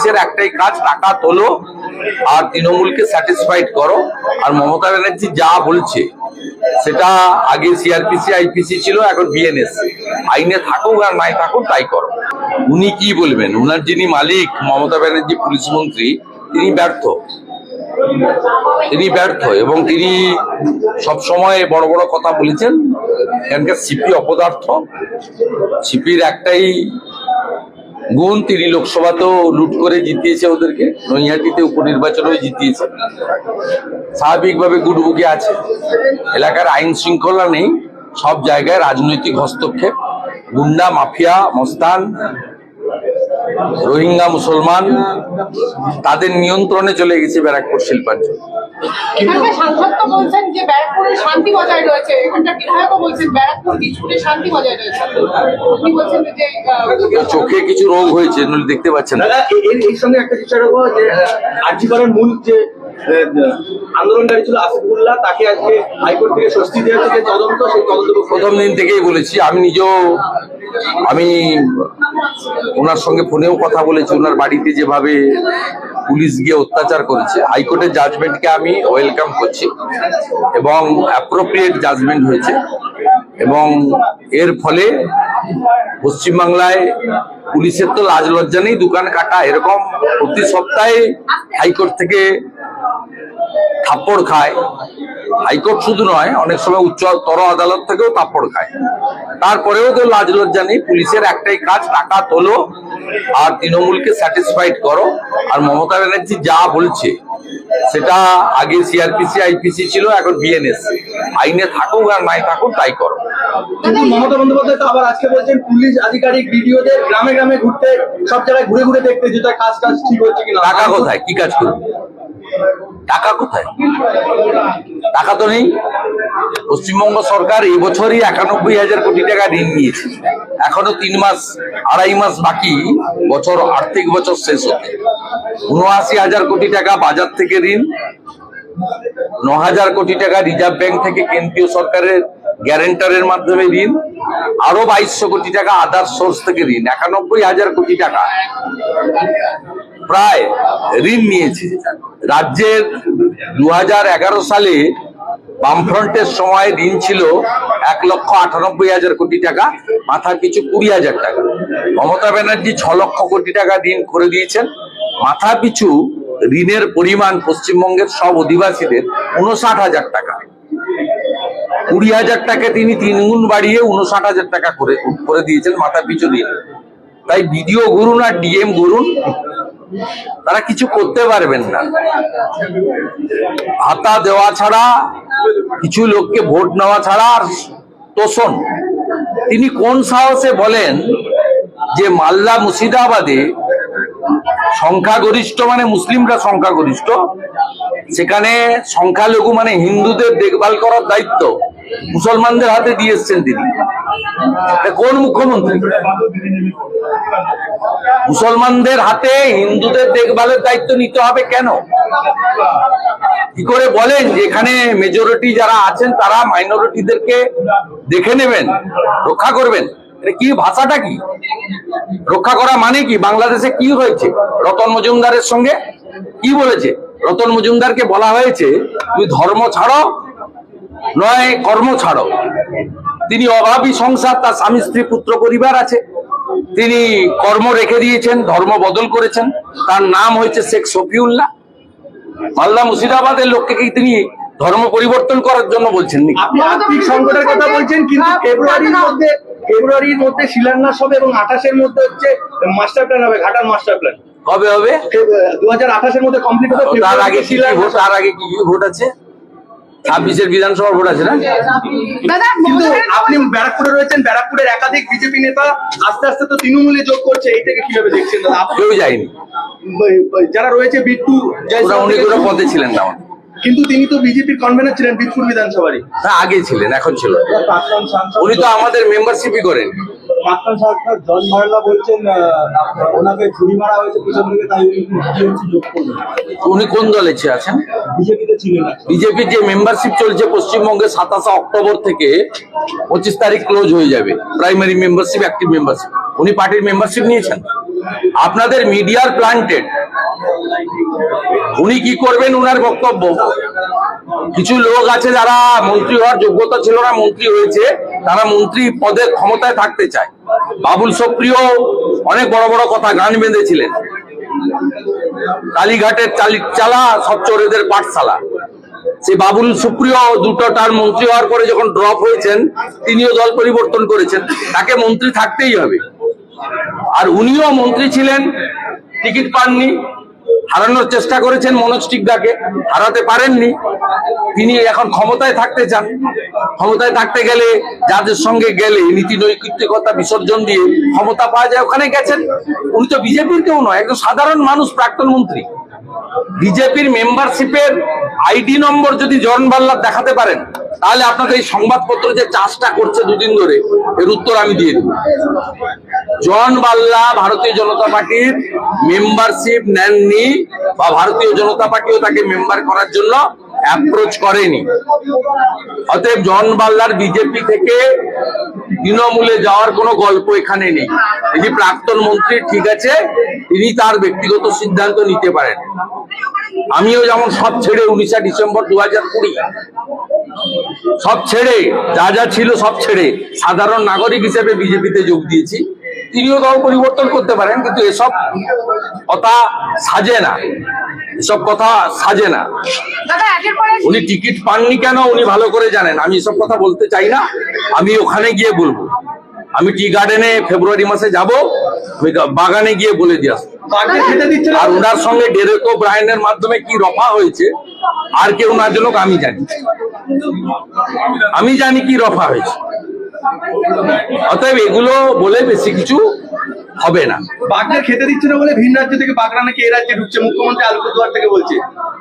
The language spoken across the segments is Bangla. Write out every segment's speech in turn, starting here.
পুলিশের একটাই কাজ, টাকা তোলো আর তৃণমূলকে স্যাটিসফাইড করো। আর মমতা ব্যানার্জি যা বলছে সেটা আগে সিআরপিসি আইপিসি ছিল, এখন বিএনএস, আইনে থাকুক আর নাই থাকুক তাই করো। উনি কি বলবেন? উনার যিনি মালিক মমতা ব্যানার্জি পুলিশ মন্ত্রী, তিনি ব্যর্থ এবং তিনি সবসময় বড় বড় কথা বলেছেন। এখানকার সিপি অপদার্থ, সিপির একটাই গুণ, তিনি লোকসভাতেও লুট করে জিতিয়েছে ওদেরকে, নৈহাটিতে উপনির্বাচনেও জিতিয়েছে। স্বাভাবিকভাবে গুডবুকি আছে, এলাকার আইন শৃঙ্খলা নেই, সব জায়গায় রাজনৈতিক হস্তক্ষেপ, গুন্ডা মাফিয়া মস্তান রোহিঙ্গা মুসলমান তাদের নিয়ন্ত্রণে চলে গেছে ব্যারাকপুর শিল্পাঞ্চল। সাংসদ তো বলছেন যে ব্যারাকপুরে শান্তি বজায় রয়েছে, এখানকার বিধায়কও বলছেন ব্যারাকপুর দিশপুরে শান্তি বজায় রয়েছে। উনি বলছেন যে চোখে কিছু রোগ হয়েছে, নইলে দেখতে পাচ্ছেন না। এর সঙ্গে একটা বিষয় রাখবো যে আরজি করের মূল যে আন্দোলনকারী ছিল আসিফুল্লাহ, তাকে আজকে হাইকোর্ট থেকে স্বস্তি দেওয়া থেকে তদন্ত, সেই তদন্ত প্রথম দিন থেকেই বলেছি। আমি ওনার সঙ্গে ফোনেও কথা বলেছি। ওনার বাড়িতে যেভাবে পুলিশ গিয়ে অত্যাচার করেছে, হাইকোর্টের জাজমেন্টকে আমি ওয়েলকাম করছি এবং অ্যাপ্রোপ্রিয়েট জাজমেন্ট হয়েছে। এবং এর ফলে পশ্চিমবাংলায় পুলিশের তো লাজ লজ্জা নেই, দোকান কাটা এরকম প্রতি সপ্তাহে হাইকোর্ট থেকে থাপ্পড় খায়। হাইকোর্ট শুধু নয়, অনেক সময় উচ্চতর আদালত থেকেও থাপ্পড় খায়। তারপরেও তো লাজ লজ্জা নেই। পুলিশের একটাই কাজ, টাকা তোলো আর তৃণমূলকে স্যাটিসফাইড করো। আর মমতা ব্যানার্জি যা বলছে সেটা আগে সিআরপিসি আইপিসি ছিল, এখন বিএনএস, আইনে থাকুক আর নাই থাকুক তাই করো। কিন্তু মমতা বন্দ্যোপাধ্যায় তো আবার আজকে বলছেন পুলিশ আধিকারিক ভিডিওদের গ্রামে গ্রামে ঘুরতে, সব জায়গায় ঘুরে ঘুরে দেখতে, যেটা কাজ ঠিক হচ্ছে কিনা। টাকা কোথায়? কি কাজ করবে? টাকা কোথায়? টাকা তো নেই। পশ্চিমবঙ্গ সরকার এই বছরই 91,000 কোটি টাকা ঋণ নিয়েছে। এখনো 3 মাস 2.5 মাস বাকি বছর, আর্থিক বছর শেষ হতে। 79,000 কোটি টাকা বাজার থেকে ঋণ, 9,000 কোটি টাকা রিজার্ভ ব্যাংক থেকে কেন্দ্রীয় সরকারের গ্যারেন্টারের মাধ্যমে ঋণ, আরো 2,200 কোটি টাকা আদার সোর্স থেকে ঋণ। 91,000 কোটি টাকা প্রায় ঋণ নিয়েছে। রাজ্যের 2011 সালে বামফ্রন্টের সময় ঋণ ছিল 1,98,000 কোটি টাকা, মাথা পিছু 20,000 টাকা। মমতা ব্যানার্জি 6 লক্ষ কোটি টাকা ঋণ করে দিয়েছেন। মাথা পিছু ঋণের পরিমাণ পশ্চিমবঙ্গের সব অধিবাসীদের 59,000 টাকা। 20,000 টাকা তিনি 3 গুণ বাড়িয়ে 59,000 টাকা করে দিয়েছেন মাথা পিছু ঋণ। তাই বিডিও ঘুরুন আর ডিএম ঘুরুন, তারা কিছু করতে পারবেন না। ভাতা দেওয়া ছাড়া, কিছু লোককে ভোট নেওয়া ছাড়া আর তোষণ। তিনি কোন সাহসে বলেন যে মালদা মুর্শিদাবাদে সংখ্যাগরিষ্ঠ মানে মুসলিমরা সংখ্যাগরিষ্ঠ, সেখানে সংখ্যালঘু মানে হিন্দুদের দেখভাল করার দায়িত্ব মুসলমানদের হাতে দিয়ে এসছেন তিনি? কোন মুখ্যমন্ত্রী? মুসলমানদের হাতে হিন্দুদের দেখভালের দায়িত্ব নিতে হবে কেন? কি করে বলেন যে এখানে মেজরিটি যারা আছেন তারা মাইনরিটিদেরকে দেখে নেবেন, রক্ষা করবেন? কি ভাষাটা কি? রক্ষা করা মানে কি? বাংলাদেশে কি হয়েছে? রতন মজুমদারের সঙ্গে কি বলেছে? রতন মজুমদারকে বলা হয়েছে তুমি ধর্ম ছাড়ো নয় কর্ম ছাড়ো। তিনি অভাবী সংসার, তার স্বামী স্ত্রী পুত্র পরিবার আছে, তিনি কর্ম রেখে দিয়েছেন, ধর্ম বদল করেছেন। তার নাম হয়েছে শেখ শফিউল্লাহ। মালদা মুর্শিদাবাদের লোককে কি তিনি ধর্ম পরিবর্তন করার জন্য বলছেন? আপনি আর্থিক সংকটের কথা বলছেন, কিন্তু ফেব্রুয়ারির মধ্যে শিলান্যাস হবে এবং 28-এর মধ্যে হচ্ছে মাস্টার প্ল্যান হবে, ঘাটাল মাস্টার প্ল্যান কবে হবে? 2028-এর মধ্যে কমপ্লিট হবে। তার আগে কি ভোট? তার আগে কি ভোট আছে? 26-এর বিধানসভার ভোট আছে না? কিন্তু আপনি ব্যারাকপুরে রয়েছেন, ব্যারাকপুরের একাধিক বিজেপি নেতা আস্তে আস্তে তো তৃণমূলে যোগ করছে, এইটাকে কিভাবে দেখছেন? কেউ যায়নি, যারা রয়েছে বিট্টু উনি কোনো পদে ছিলেন না, কিন্তু তিনি তো বিজেপির কনভেনার ছিলেন বিটপুর বিধানসভারই। হ্যাঁ, আগে ছিলেন, এখন ছিল। উনি তো আমাদের মেম্বারশিপই করেন। প্রাক্তন সাংসদ জন ভার্লা বলছেন ওনাকে ছুরি মারা হয়েছে পিছন থেকে, তাই যোগ করবেন। উনি কোন দলে আছেন? বিজেপিতে ছিলেন। বিজেপির যে মেম্বারশিপ চলছে পশ্চিমবঙ্গে 27 অক্টোবর থেকে 25 তারিখ ক্লোজ হয়ে যাবে। Primary membership, active membership. উনি পার্টির মেম্বারশিপ নিয়েছেন? আপনাদের মিডিয়ার প্লান্টেড। উনি কি করবেন উনার বক্তব্য। কিছু লোক আছে যারা মন্ত্রী হওয়ার যোগ্যতা ছিল না, মন্ত্রী হয়েছে, তারা মন্ত্রী পদের ক্ষমতায় থাকতে চায়। বাবুল সুপ্রিয় অনেক বড় বড় কথা গান বেঁধেছিলেন, কালীঘাটের চালা সব চোরেদের পাঠশালা। সেই বাবুল সুপ্রিয় দুটো টার্ম মন্ত্রী হওয়ার পরে যখন ড্রপ হয়েছেন, তিনিও দল পরিবর্তন করেছেন, তাকে মন্ত্রী থাকতেই হবে। আর উনিও মন্ত্রী ছিলেন, টিকিট পাননি, হারানোর চেষ্টা করেছেন মনোজ টিকদাকে, হারাতে পারেননি। তিনি এখন ক্ষমতায় থাকতে চান। ক্ষমতায় থাকতে গেলে যাদের সঙ্গে গেলে নীতি নৈতিকতা বিসর্জন দিয়ে ক্ষমতা পাওয়া যায়, ওখানে গেছেন। উনি তো বিজেপির কেউ নয়, একজন সাধারণ মানুষ, প্রাক্তন মন্ত্রী। বিজেপির মেম্বারশিপের আইডি নম্বর যদি জন বাল্লার দেখাতে পারেন, তাহলে আপনাদের এই সংবাদপত্র যে চাষটা করছে দুদিন ধরে, এর উত্তর আমি দিয়ে দেব। জন বাল্লা ভারতীয় জনতা পার্টির মেম্বারশিপ নেননি, বা ভারতীয় জনতা পার্টিও তাকে মেম্বার করার জন্য অ্যাপ্রোচ করেনি। অতএব জন বাল্লার বিজেপি থেকে তৃণমূলে যাওয়ার কোনো গল্প এখানে নেই। তিনি প্রাক্তন মন্ত্রী, ঠিক আছে, তিনি তার ব্যক্তিগত সিদ্ধান্ত নিতে পারেন। আমিও যেমন সব ছেড়ে 19 ডিসেম্বর 2020 সব ছেড়ে, যা যা ছিল সব ছেড়ে সাধারণ নাগরিক হিসেবে বিজেপিতে যোগ দিয়েছি। তিনিও দল পরিবর্তন করতে পারেন, কিন্তু এসব কথা সাজে না, এসব কথা সাজে না। দাদা একের পর এক উনি টিকিট পাননি কেন উনি ভালো করে জানেন, আমি এসব কথা বলতে চাই না। আমি ওখানে গিয়ে বলবো। আমি টি গার্ডেনে ফেব্রুয়ারি মাসে যাব, আমি বাগানে গিয়ে বলে দিয়ে আসবো। বাঘকে খেতে দিচ্ছে না। আর ওনার সঙ্গে ডেরেক ওব্রায়ানের মাধ্যমে কি রফা হয়েছে আর কেউ না জানুক, আমি জানি। আমি জানি কি রফা হয়েছে। অতএব এগুলো বলে বেশি কিছু হবে না। বাঘকে খেতে দিচ্ছে না বলে ভিন রাজ্য থেকে বাঘরা নাকি এই রাজ্যে ঢুকছে, মুখ্যমন্ত্রী আলিপুরদুয়ার থেকে বলছে।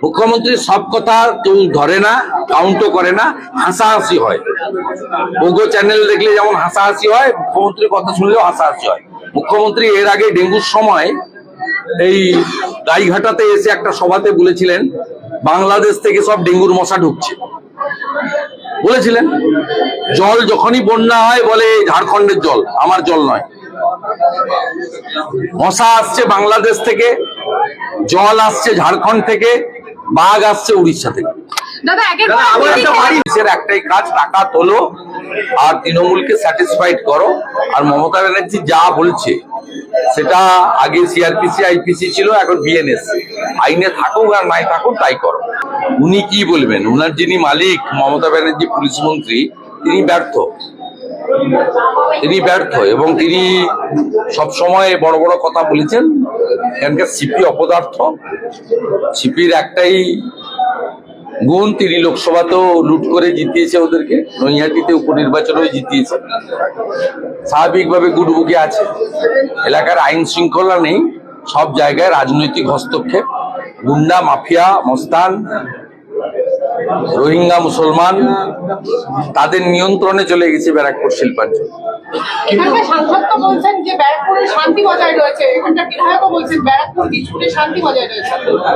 মুখ্যমন্ত্রী সব কথা কেউ ধরে না, কাউন্টও করে না, হাসাহাসি হয়। পোগো চ্যানেল দেখলে যেমন হাসাহাসি হয়, মুখ্যমন্ত্রীর কথা শুনলেও হাসাহাসি হয়। মুখ্যমন্ত্রী এর আগে ডেঙ্গুর সময় এই গাইঘাটাতে এসে একটা সভাতে বলেছিলেন, বাংলাদেশ থেকে সব ডেঙ্গুর মশা ঢুকছে বলেছিলেন। জল যখনই বন্যা হয় বলে ঝাড়খণ্ডের জল, আমার জল নয়। মশা আসছে বাংলাদেশ থেকে, জল আসছে ঝাড়খণ্ড থেকে, বাঘ আসছে উড়িষ্যা থেকে। দাদা একের পর দাদা, এক আমার একটা বাড়ি দেশের একটাই কাজ, টাকা তোলো আর তৃণমূলকে স্যাটিসফাইড করো। আর মমতা ব্যানার্জি যা বলছে সেটা আগে সিআরপিসি আইপিসি ছিল, এখন বিএনএস। আইনে থাকুক আর নাই থাকুক তাই করো। উনি কি বলবেন? উনার যিনি মালিক মমতা ব্যানার্জি পুলিশ মন্ত্রী, তিনি ব্যর্থ। তিনি ব্যর্থ এবং তিনি সব সময় বড় বড় কথা বলেছেন। এখানকার সিপি অপদার্থ। সিপির একটাই গুণ, তিনি লোকসভাতেও লুট করে জিতিয়েছে ওদেরকে, নৈহাটিতে উপনির্বাচনেও জিতিয়েছে। স্বাভাবিকভাবে গুডবুকে আছে। এলাকার আইন শৃঙ্খলা নেই, সব জায়গায় রাজনৈতিক হস্তক্ষেপ, গুন্ডা মাফিয়া মস্তান, রোহিঙ্গা মুসলমান, তাদের নিয়ন্ত্রণে চলে গেছে ব্যারাকপুর শিল্পাঞ্চল। এখানকার সাংসদ তো বলছেন যে ব্যারাকপুরে শান্তি বজায় রয়েছে, এখানকার বিধায়কও বলছেন ব্যারাকপুর দিশপুরে শান্তি বজায় রয়েছে।